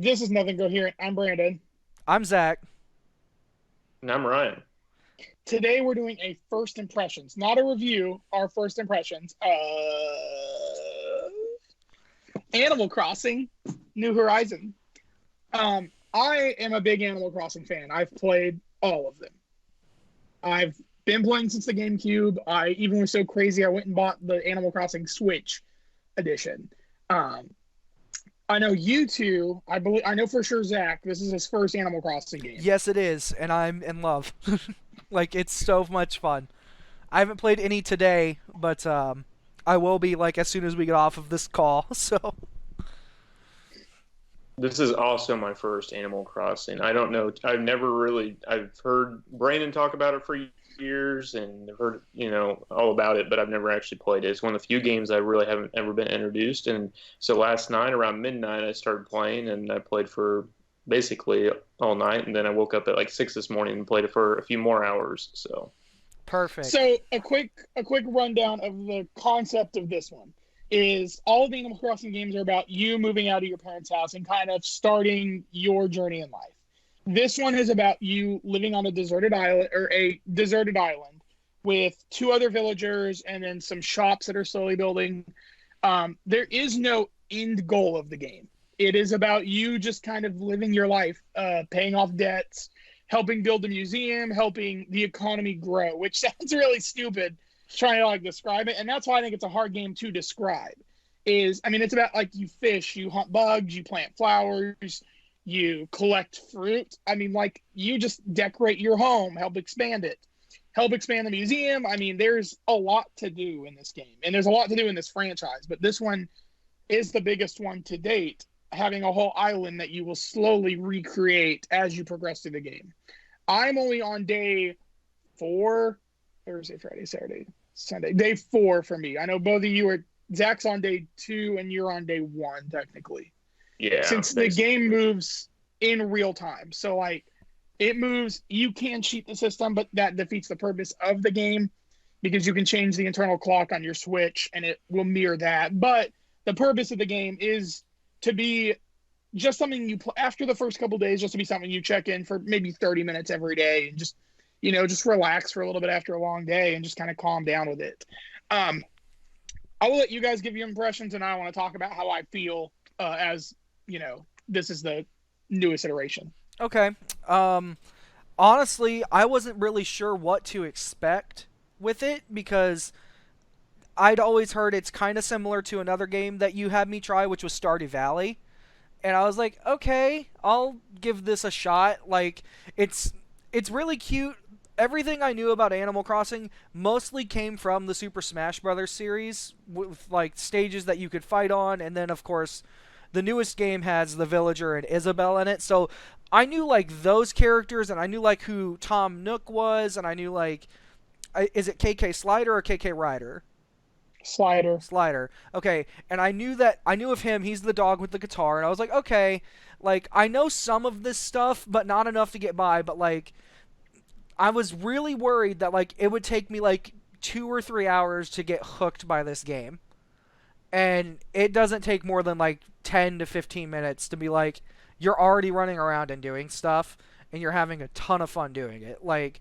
This is Nothing Coherent. I'm Brandon. I'm Zach. And I'm Ryan. Today we're doing a first impressions, not a review, our first impressions of Animal Crossing New Horizon. I am a big Animal Crossing fan. I've played all of them. I've been playing since the GameCube. I even was so crazy I went and bought the Animal Crossing Switch edition. Um, I know you two. I know for sure Zach. This is his first Animal Crossing game. Yes, it is, and I'm in love. Like, it's so much fun. I haven't played any today, but I will be like as soon as we get off of this call. So This is also my first Animal Crossing. I don't know. I've heard Brandon talk about it for years and heard, all about it, but I've never actually played it. It's one of the few games I really haven't ever been introduced. And so last night around midnight, I started playing and I played for basically all night. And then I woke up at like 6 this morning and played it for a few more hours. So perfect. So a quick rundown of the concept of this one is all of the Animal Crossing games are about you moving out of your parents' house and kind of starting your journey in life. This one is about you living on a deserted island with two other villagers and then some shops that are slowly building. There is no end goal of the game. It is about you just kind of living your life, paying off debts, helping build a museum, helping the economy grow, which sounds really stupid trying to like describe it. And that's why I think it's a hard game to describe. It's about like you fish, you hunt bugs, you plant flowers, you collect fruit. Like you just decorate your home, help expand it, help expand the museum. There's a lot to do in this game, and there's a lot to do in this franchise, but this one is the biggest one to date, having a whole island that you will slowly recreate as you progress through the game. I'm only on day 4, Thursday, Friday, Saturday, Sunday. Day 4 for me. I know both of you are. Zach's on day 2, and you're on day 1 technically. yeah, Since the game moves in real time, so like it moves. You can cheat the system, but that defeats the purpose of the game because you can change the internal clock on your Switch, and it will mirror that. But the purpose of the game is to be just something you after the first couple days, just to be something you check in for maybe 30 minutes every day and just relax for a little bit after a long day and just kind of calm down with it. I will let you guys give your impressions, and I want to talk about how I feel as this is the newest iteration. Okay. Honestly, I wasn't really sure what to expect with it because I'd always heard it's kind of similar to another game that you had me try, which was Stardew Valley. And I was like, okay, I'll give this a shot. Like, it's really cute. Everything I knew about Animal Crossing mostly came from the Super Smash Brothers series, with like stages that you could fight on, and then of course, the newest game has the villager and Isabelle in it. So I knew like those characters, and I knew like who Tom Nook was, and I knew like, is it KK Slider or KK Ryder? Slider. Slider. Okay, and I knew of him. He's the dog with the guitar, and I was like, okay, like I know some of this stuff, but not enough to get by. But like, I was really worried that like it would take me like 2 or 3 hours to get hooked by this game, and it doesn't take more than like 10 to 15 minutes to be like, you're already running around and doing stuff, and you're having a ton of fun doing it. Like,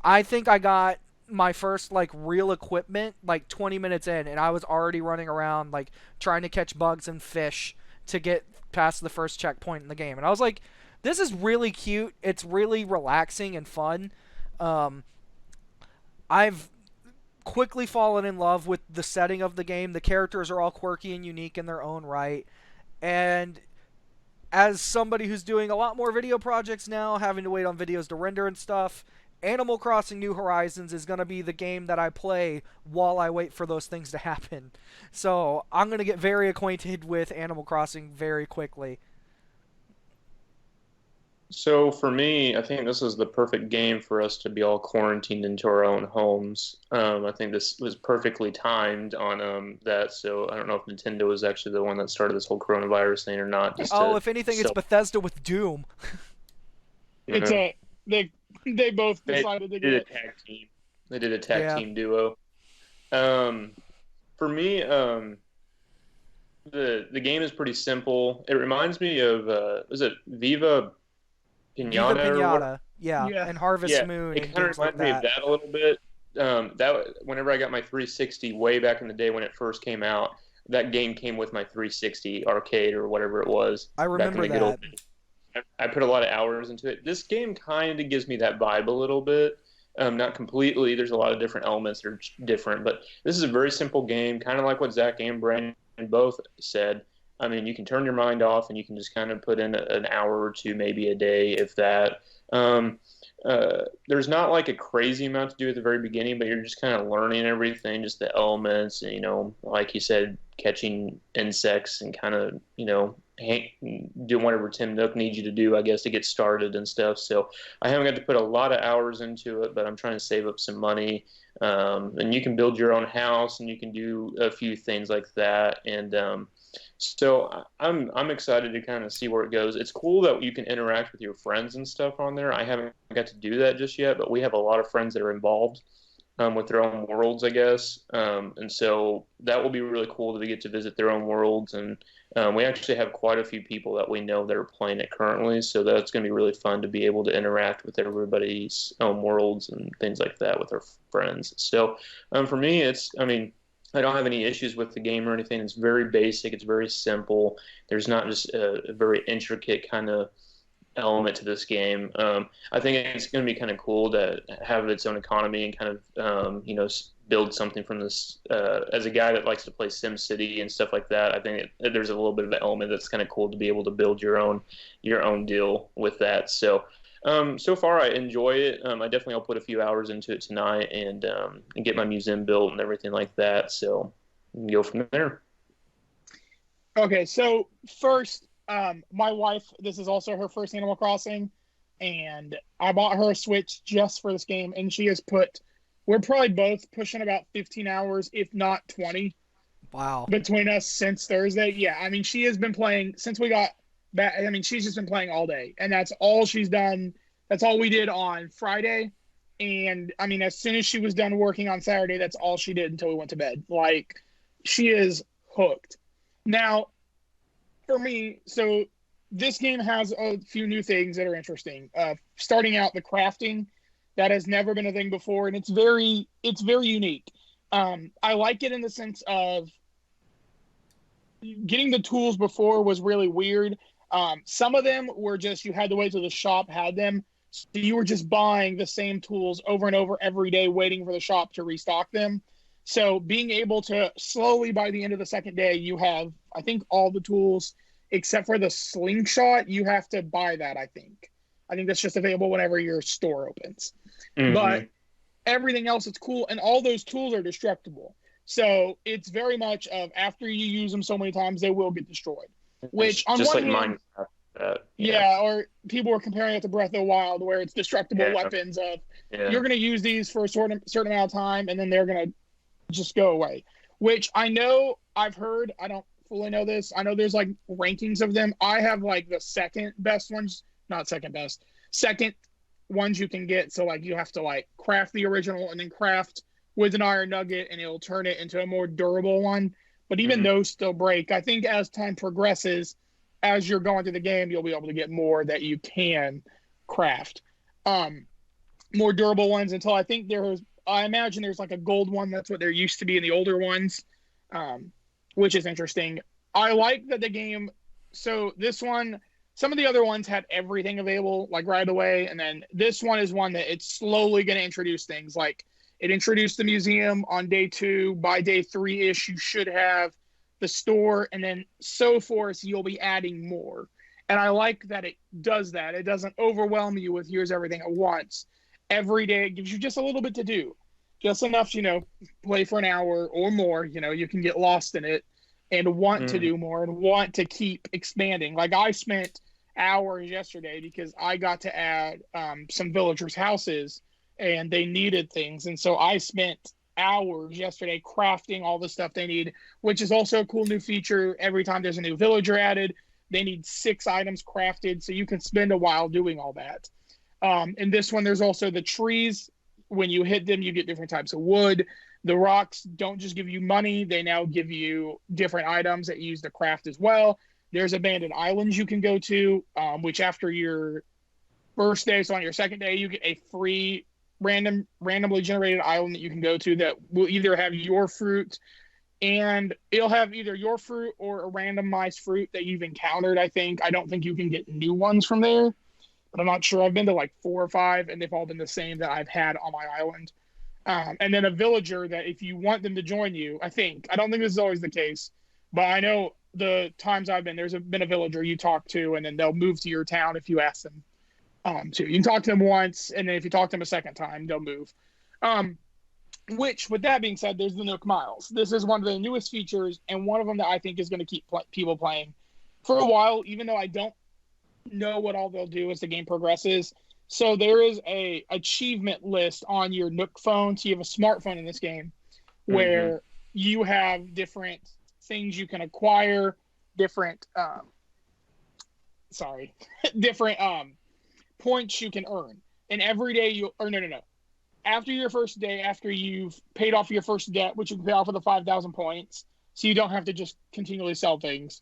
I think I got my first like real equipment like 20 minutes in, and I was already running around like trying to catch bugs and fish to get past the first checkpoint in the game. And I was like, this is really cute. It's really relaxing and fun. um I've quickly fallen in love with the setting of the game. The characters are all quirky and unique in their own right. And as somebody who's doing a lot more video projects now, having to wait on videos to render and stuff, Animal Crossing New Horizons is going to be the game that I play while I wait for those things to happen. So I'm going to get very acquainted with Animal Crossing very quickly. So for me, I think this is the perfect game for us to be all quarantined into our own homes. I think this was perfectly timed on that. So I don't know if Nintendo was actually the one that started this whole coronavirus thing or not. Just Oh, to if anything, it's so Bethesda with Doom. you It's know, a they both they decided to get did a it. tag team. They did a tag Yeah. team duo. Um, for me, the game is pretty simple. It reminds me of was it Viva Viva Pinata or what? Pinata, yeah, Yeah. and Harvest Yeah, Moon it and kind of games like reminds me of that. that a little bit. That whenever I got my 360 way back in the day when it first came out, that game came with my 360 arcade or whatever it was I back in remember the good old that. days. I put a lot of hours into it. This game kind of gives me that vibe a little bit. Not completely. There's a lot of different elements that are different, but this is a very simple game, kind of like what Zach and Brandon both said. I mean, you can turn your mind off and you can just kind of put in an hour or two, maybe a day, if that. Um, there's not like a crazy amount to do at the very beginning, but you're just kind of learning everything, just the elements, and, like you said, catching insects and kind of, doing whatever Tim Nook needs you to do, I guess, to get started and stuff. So I haven't got to put a lot of hours into it, but I'm trying to save up some money. And you can build your own house and you can do a few things like that. And so I'm excited to kind of see where it goes. It's cool that you can interact with your friends and stuff on there. I haven't got to do that just yet, but we have a lot of friends that are involved with their own worlds, I guess. And so that will be really cool to get to visit their own worlds. And we actually have quite a few people that we know that are playing it currently. So that's going to be really fun to be able to interact with everybody's own worlds and things like that with our friends. So for me, I don't have any issues with the game or anything. It's very basic. It's very simple. There's not just a very intricate kind of element to this game. I think it's going to be kind of cool to have its own economy and kind of, build something from this. As a guy that likes to play SimCity and stuff like that, I think there's a little bit of an element that's kind of cool to be able to build your own deal with that. So so far, I enjoy it. I definitely will put a few hours into it tonight and get my museum built and everything like that. So we can go from there. Okay, so first, my wife, this is also her first Animal Crossing, and I bought her a Switch just for this game, and we're probably both pushing about 15 hours, if not 20, Wow. between us since Thursday. Yeah, I mean, she has been playing since we got back. I mean, she's just been playing all day, and that's all she's done. That's all we did on Friday. And I mean, as soon as she was done working on Saturday, that's all she did until we went to bed. Like, she is hooked. Now, for me, so this game has a few new things that are interesting. Starting out, the crafting, that has never been a thing before, and it's very unique. I like it in the sense of getting the tools before was really weird. Some of them were just you had to wait till the shop had them, so you were just buying the same tools over and over every day, waiting for the shop to restock them. So being able to slowly, by the end of the second day, you have, I think, all the tools except for the slingshot. You have to buy that, I think. I think that's just available whenever your store opens. Mm-hmm. But everything else is cool, and all those tools are destructible. So it's very much of after you use them so many times, they will get destroyed. Which on just one like hand, Minecraft. yeah, or people were comparing it to Breath of the Wild, where it's destructible weapons of you're going to use these for a certain amount of time, and then they're going to just go away. Which I know I've heard. I don't fully know this. I know there's like rankings of them. I have like the second best ones, not second best, second ones you can get. So like you have to like craft the original and then craft with an iron nugget, and it'll turn it into a more durable one. But even those still break. I think as time progresses, as you're going through the game, you'll be able to get more that you can craft. More durable ones until I think I imagine there's like a gold one. That's what there used to be in the older ones, which is interesting. I like that the game, so this one, some of the other ones had everything available like right away. And then this one is one that it's slowly going to introduce things like, it introduced the museum on day 2. By day 3-ish, you should have the store, and then so forth. You'll be adding more. And I like that it does that. It doesn't overwhelm you with here's everything at once. Every day, it gives you just a little bit to do. Just enough, play for an hour or more. You can get lost in it and want to do more and want to keep expanding. Like I spent hours yesterday because I got to add some villagers' houses, and they needed things. And so I spent hours yesterday crafting all the stuff they need, which is also a cool new feature. Every time there's a new villager added, they need 6 items crafted. So you can spend a while doing all that. In this one, there's also the trees. When you hit them, you get different types of wood. The rocks don't just give you money, they now give you different items that you use to craft as well. There's abandoned islands you can go to, which after your first day, so on your second day, you get a free randomly generated island that you can go to that will either have your fruit, and it'll have either your fruit or a randomized fruit that you've encountered. I don't think you can get new ones from there, but I'm not sure. I've been to like 4 or 5, and they've all been the same that I've had on my island. And then a villager that if you want them to join you, I don't think this is always the case, but I know the times I've been, been a villager you talk to, and then they'll move to your town if you ask them to. You can talk to them once, and then if you talk to them a second time, they'll move. Which, with that being said, there's the Nook Miles. This is one of the newest features, and one of them that I think is going to keep people playing for a while, even though I don't know what all they'll do as the game progresses. So there is a achievement list on your Nook phone. So you have a smartphone in this game where you have different things you can acquire, different points you can earn. And every day after your first day, after you've paid off your first debt, which you can pay off with the 5,000 points, so you don't have to just continually sell things,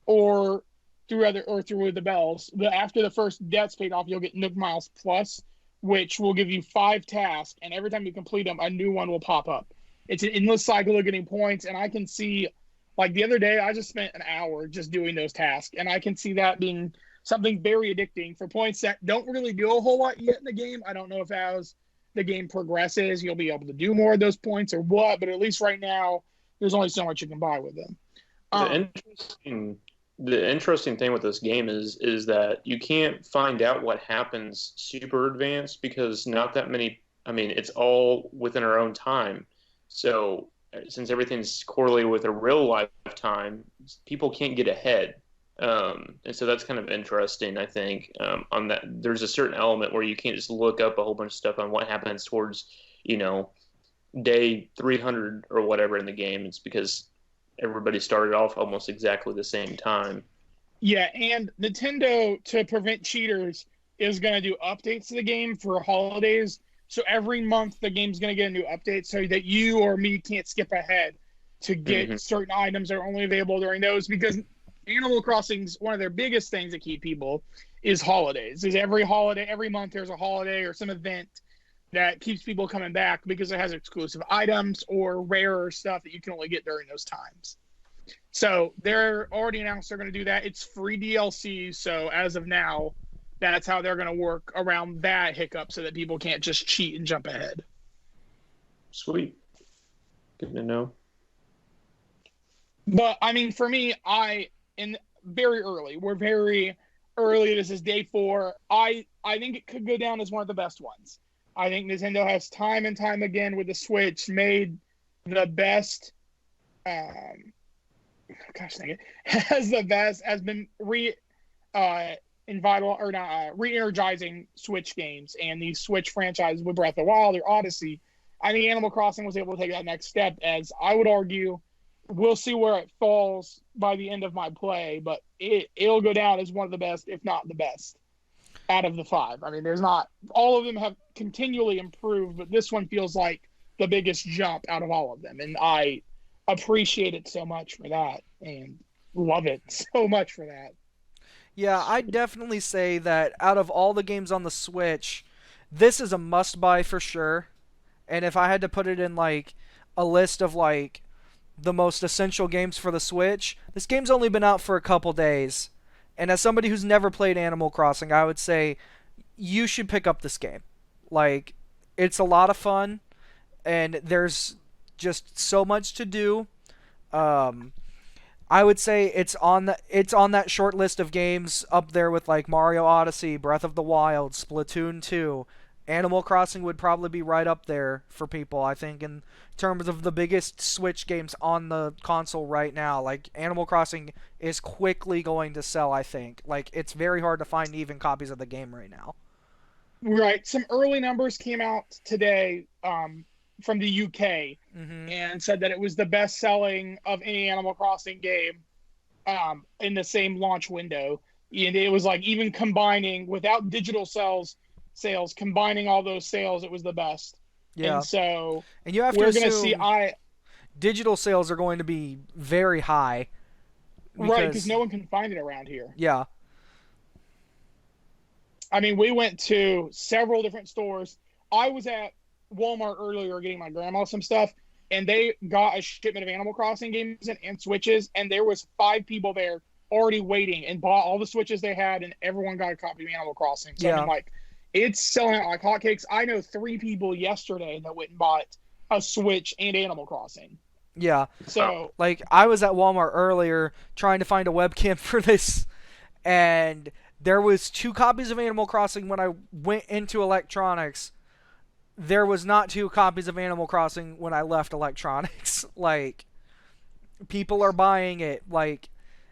or through the bells. After the first debt's paid off, you'll get Nook Miles Plus, which will give you 5 tasks, and every time you complete them, a new one will pop up. It's an endless cycle of getting points, and I can see, like the other day, I just spent an hour just doing those tasks, and I can see that being something very addicting for points that don't really do a whole lot yet in the game. I don't know if as the game progresses, you'll be able to do more of those points or what, but at least right now, there's only so much you can buy with them. The interesting thing with this game is that you can't find out what happens super advanced because not that many. I mean, it's all within our own time. So since everything's correlated with a real life time, people can't get ahead. And so that's kind of interesting, I think. On that, there's a certain element where you can't just look up a whole bunch of stuff on what happens towards, day 300 or whatever in the game. It's because everybody started off almost exactly the same time. Yeah, and Nintendo, to prevent cheaters, is going to do updates to the game for holidays. So every month the game's going to get a new update so that you or me can't skip ahead to get certain items that are only available during those, because Animal Crossing's one of their biggest things that keep people is holidays. Is every month there's a holiday or some event that keeps people coming back because it has exclusive items or rarer stuff that you can only get during those times. So they're already announced they're going to do that. It's free DLC, so as of now, that's how they're going to work around that hiccup so that people can't just cheat and jump ahead. Sweet. Good to know. But, I mean, for me, we're very early. This is day 4. I think it could go down as one of the best ones. I think Nintendo has time and time again with the Switch made the best. Has been re-energizing Switch games, and these Switch franchises with Breath of the Wild or Odyssey. I think Animal Crossing was able to take that next step, as I would argue. We'll see where it falls by the end of my play, but it'll go down as one of the best, if not the best, out of the 5. I mean, there's not all of them have continually improved, but this one feels like the biggest jump out of all of them, and I appreciate it so much for that and love it so much for that. Yeah, I'd definitely say that out of all the games on the Switch, this is a must-buy for sure. And if I had to put it in like a list of like the most essential games for the Switch, this game's only been out for a couple days. And as somebody who's never played Animal Crossing, I would say you should pick up this game. Like, it's a lot of fun, and there's just so much to do. I would say it's on that short list of games up there with like Mario Odyssey, Breath of the Wild, Splatoon 2. Animal Crossing would probably be right up there for people, I think, in terms of the biggest Switch games on the console right now. Like, Animal Crossing is quickly going to sell, I think. Like, it's very hard to find even copies of the game right now. Right. Some early numbers came out today from the UK and said that it was the best selling of any Animal Crossing game in the same launch window. And it was like, even combining without digital sales, combining all those sales, it was the best. Yeah. And so And you have to we're going to see assume digital sales are going to be very high. right, because no one can find it around here. Yeah. I mean, we went to several different stores. I was at Walmart earlier getting my grandma some stuff, and they got a shipment of Animal Crossing games and Switches, and there was 5 people there already waiting and bought all the Switches they had, and everyone got a copy of Animal Crossing. So Yeah. I mean, like, it's selling out like hotcakes. I know 3 people yesterday that went and bought a Switch and Animal Crossing. Yeah. So Like, I was at Walmart earlier trying to find a webcam for this, and there was 2 copies of Animal Crossing when I went into electronics. There was not 2 copies of Animal Crossing when I left electronics. Like, people are buying it. Like,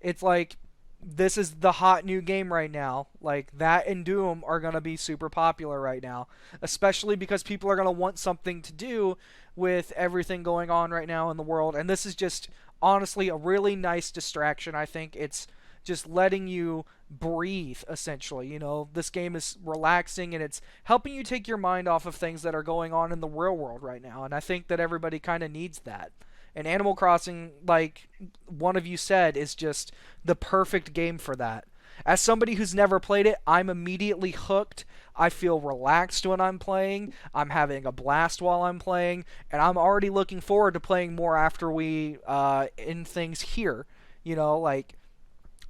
it's like, this is the hot new game right now. Like, that and Doom are going to be super popular right now. Especially because people are going to want something to do with everything going on right now in the world. And this is just, honestly, a really nice distraction. I think it's just letting you breathe, essentially. You know, this game is relaxing and it's helping you take your mind off of things that are going on in the real world right now. And I think that everybody kind of needs that. And Animal Crossing, like one of you said, is just the perfect game for that. As somebody who's never played it, I'm immediately hooked. I feel relaxed when I'm playing. I'm having a blast while I'm playing. And I'm already looking forward to playing more after we end things here. You know, like,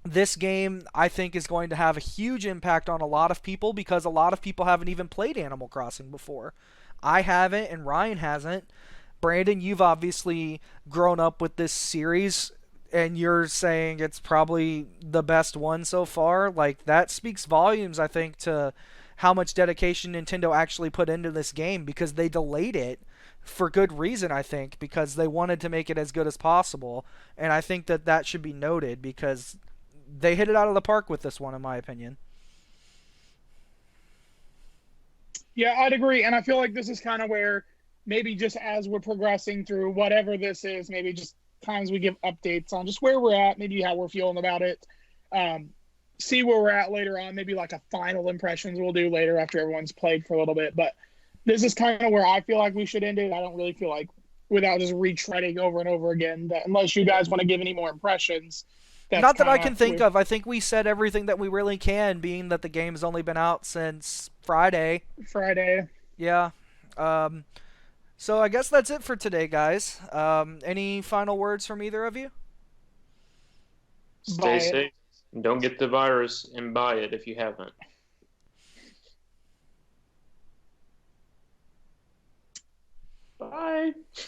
this game, I think, is going to have a huge impact on a lot of people because a lot of people haven't even played Animal Crossing before. I haven't, and Ryan hasn't. Brandon, you've obviously grown up with this series, and you're saying it's probably the best one so far. Like, that speaks volumes, I think, to how much dedication Nintendo actually put into this game, because they delayed it for good reason, I think, because they wanted to make it as good as possible. And I think that that should be noted, because they hit it out of the park with this one, in my opinion. yeah, I'd agree. And I feel like this is kind of where maybe just as we're progressing through whatever this is, maybe just times we give updates on just where we're at, maybe how we're feeling about it. See where we're at later on, maybe like a final impressions we'll do later after everyone's played for a little bit. But this is kind of where I feel like we should end it. I don't really feel like, without just retreading over and over again, that unless you guys want to give any more impressions. Not that I can think of. I think we said everything that we really can, being that the game's only been out since Friday. Yeah. So I guess that's it for today, guys. Any final words from either of you? Stay safe. Don't get the virus and buy it if you haven't. Bye.